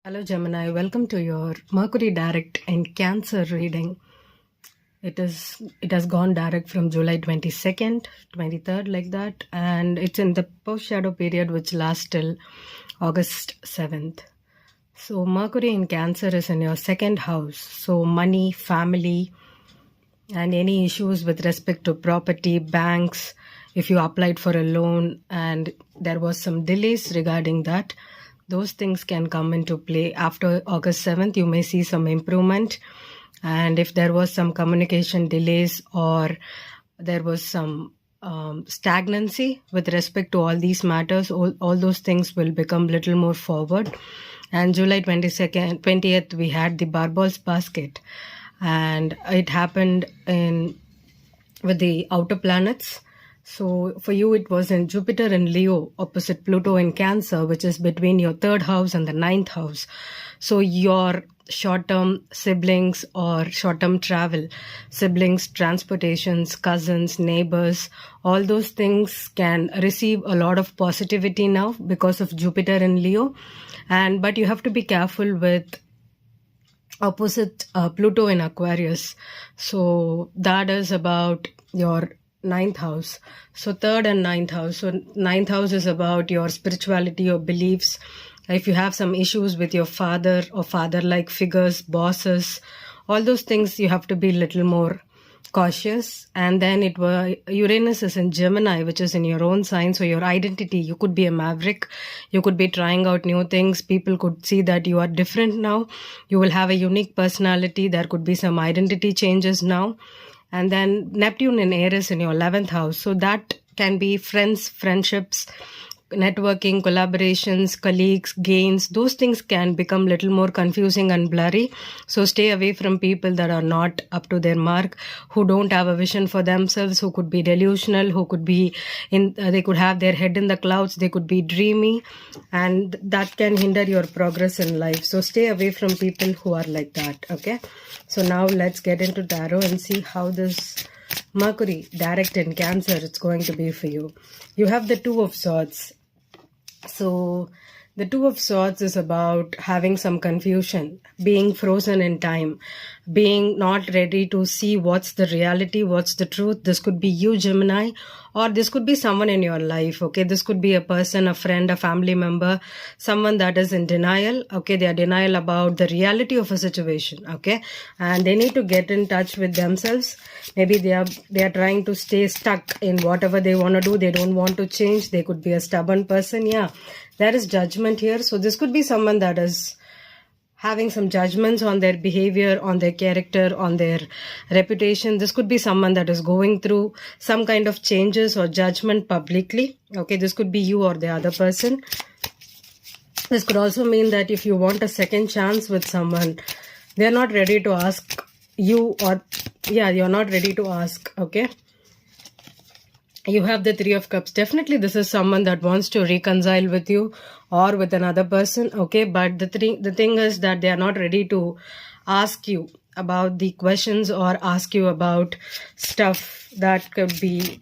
Hello Gemini, welcome to your Mercury direct and Cancer reading. It has gone direct from July 22nd, 23rd like that, and it's in the post shadow period which lasts till August 7th. So Mercury in Cancer is in your second house, so money, family, and any issues with respect to property, banks, if you applied for a loan and there was some delays regarding that, those things can come into play. After August 7th, you may see some improvement. And if there was some communication delays or there was some stagnancy with respect to all these matters, all those things will become little more forward. And July 22nd, 20th, we had the Barball's basket. And it happened with the outer planets. So for you, it was in Jupiter in Leo, opposite Pluto in Cancer, which is between your third house and the ninth house. So your short-term siblings or short-term travel, siblings, transportations, cousins, neighbors, all those things can receive a lot of positivity now because of Jupiter in Leo. But you have to be careful with opposite Pluto in Aquarius. So that is about your ninth house. So third and ninth house. So ninth house is about your spirituality, your beliefs. If you have some issues with your father or father-like figures, bosses, all those things, you have to be a little more cautious. And then Uranus is in Gemini, which is in your own sign. So your identity, you could be a maverick. You could be trying out new things. People could see that you are different now. You will have a unique personality. There could be some identity changes now. And then Neptune in Aries in your 11th house. So that can be friends, friendships, networking, collaborations, colleagues, gains. Those things can become a little more confusing and blurry. So stay away from people that are not up to their mark, who don't have a vision for themselves, who could be delusional, who could be they could have their head in the clouds, they could be dreamy, and that can hinder your progress in life. So stay away from people who are like that, okay? So now let's get into tarot and see how this Mercury direct in Cancer it's going to be for you. You have the Two of Swords. So the Two of Swords is about having some confusion, being frozen in time, being not ready to see what's the reality, what's the truth. This could be you, Gemini, or this could be someone in your life, okay? This could be a person, a friend, a family member, someone that is in denial, okay? They are denial about the reality of a situation, okay? And they need to get in touch with themselves. Maybe they are trying to stay stuck in whatever they want to do. They don't want to change. They could be a stubborn person. Yeah, there is judgment here. So this could be someone that is having some judgments on their behavior, on their character, on their reputation. This could be someone that is going through some kind of changes or judgment publicly. Okay, this could be you or the other person. This could also mean that if you want a second chance with someone, they're not ready to ask you, or yeah, you're not ready to ask, okay? You have the Three of Cups. Definitely this is someone that wants to reconcile with you or with another person, okay? But the thing is that they are not ready to ask you about the questions or ask you about stuff that could be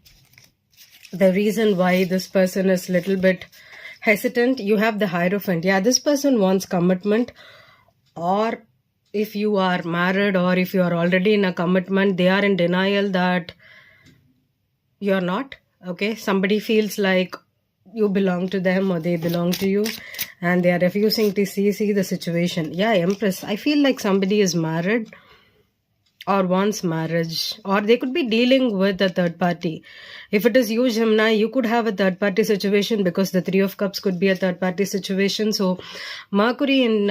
the reason why this person is a little bit hesitant. You have the Hierophant. Yeah, this person wants commitment, or if you are married or if you are already in a commitment, they are in denial that you're not, okay? Somebody feels like you belong to them or they belong to you, and they are refusing to see the situation. Yeah, Empress. I feel like somebody is married or wants marriage, or they could be dealing with a third party. If it is you, Gemini, you could have a third party situation, because the Three of Cups could be a third party situation. So Mercury in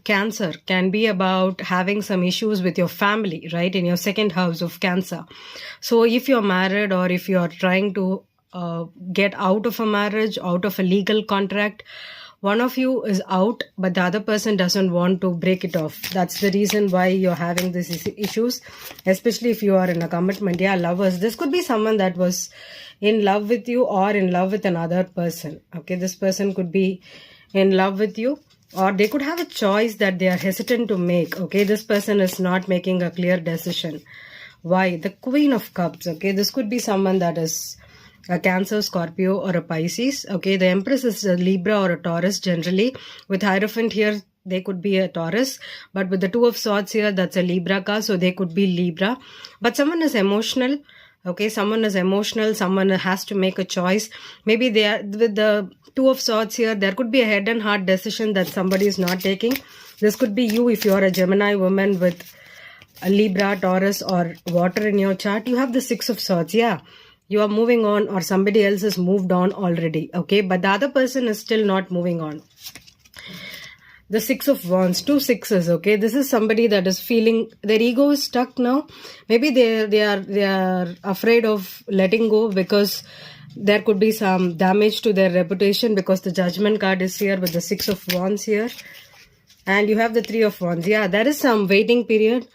Cancer can be about having some issues with your family, right? In your second house of Cancer. So if you're married, or if you're trying to get out of a marriage, out of a legal contract, one of you is out, but the other person doesn't want to break it off. That's the reason why you're having these issues, especially if you are in a commitment. Yeah, lovers. This could be someone that was in love with you or in love with another person. Okay, this person could be in love with you, or they could have a choice that they are hesitant to make. Okay, this person is not making a clear decision. Why? The Queen of Cups. Okay, this could be someone that is a Cancer, Scorpio, or a Pisces. Okay, the Empress is a Libra or a Taurus generally. With Hierophant here, they could be a Taurus, but with the Two of Swords here, that's a Libra card, so they could be Libra. But someone is emotional. Okay, someone is emotional, someone has to make a choice. Maybe they are with the Two of Swords here, there could be a head and heart decision that somebody is not taking. This could be you if you're a Gemini woman with a Libra, Taurus or water in your chart. You have the Six of Swords. Yeah, you are moving on, or somebody else has moved on already. Okay, but the other person is still not moving on. The Six of Wands, 2 sixes. Okay, this is somebody that is feeling their ego is stuck now. Maybe they are afraid of letting go because there could be some damage to their reputation, because the Judgment card is here with the Six of Wands here, and you have the Three of Wands. Yeah, there is some waiting period.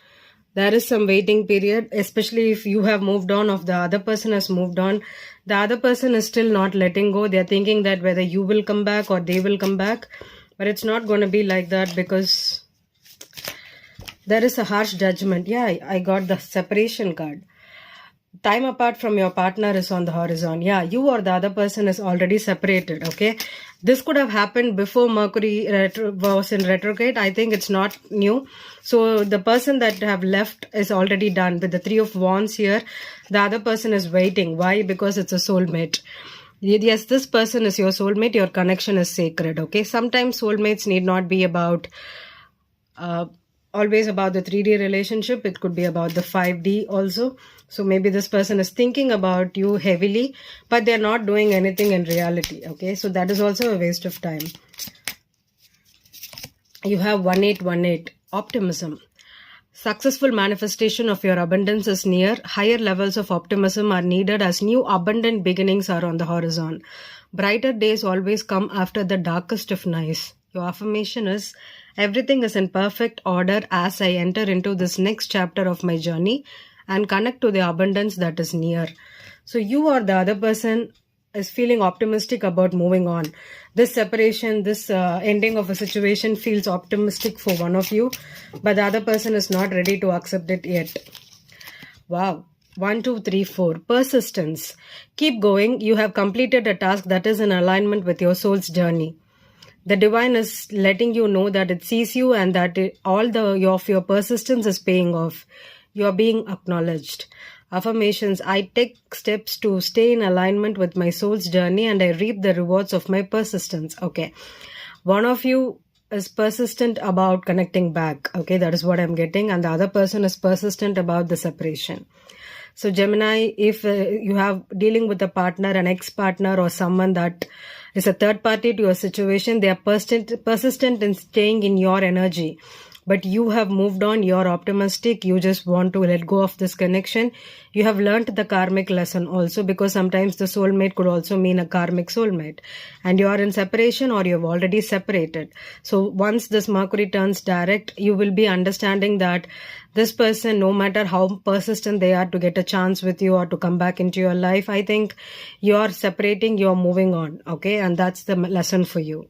There is some waiting period, especially if you have moved on, or the other person has moved on. The other person is still not letting go. They are thinking that whether you will come back or they will come back. But it's not going to be like that, because there is a harsh judgment. Yeah, I got the separation card. Time apart from your partner is on the horizon. Yeah, you or the other person is already separated. Okay, this could have happened before Mercury was in retrograde. I think it's not new. So the person that have left is already done. With the Three of Wands here, the other person is waiting. Why? Because it's a soulmate. Yes, this person is your soulmate. Your connection is sacred. Okay, sometimes soulmates need not be about always about the 3D relationship. It could be about the 5D also. So maybe this person is thinking about you heavily, but they're not doing anything in reality. Okay, so that is also a waste of time. You have 1818, optimism. Successful manifestation of your abundance is near. Higher levels of optimism are needed as new abundant beginnings are on the horizon. Brighter days always come after the darkest of nights. Your affirmation is, everything is in perfect order as I enter into this next chapter of my journey and connect to the abundance that is near. So you or the other person is feeling optimistic about moving on. This separation, this ending of a situation feels optimistic for one of you, but the other person is not ready to accept it yet. Wow. 1, 2, 3, 4. Persistence. Keep going. You have completed a task that is in alignment with your soul's journey. The divine is letting you know that it sees you and that all of your persistence is paying off. You are being acknowledged. Affirmations. I take steps to stay in alignment with my soul's journey and I reap the rewards of my persistence. Okay. One of you is persistent about connecting back. Okay, that is what I'm getting. And the other person is persistent about the separation. So Gemini, if you have dealing with a partner, an ex-partner or someone that is a third party to your situation, they are persistent in staying in your energy. But you have moved on, you're optimistic, you just want to let go of this connection. You have learned the karmic lesson also, because sometimes the soulmate could also mean a karmic soulmate. And you are in separation or you've already separated. So once this Mercury turns direct, you will be understanding that this person, no matter how persistent they are to get a chance with you or to come back into your life, I think you're separating, you're moving on. Okay, and that's the lesson for you.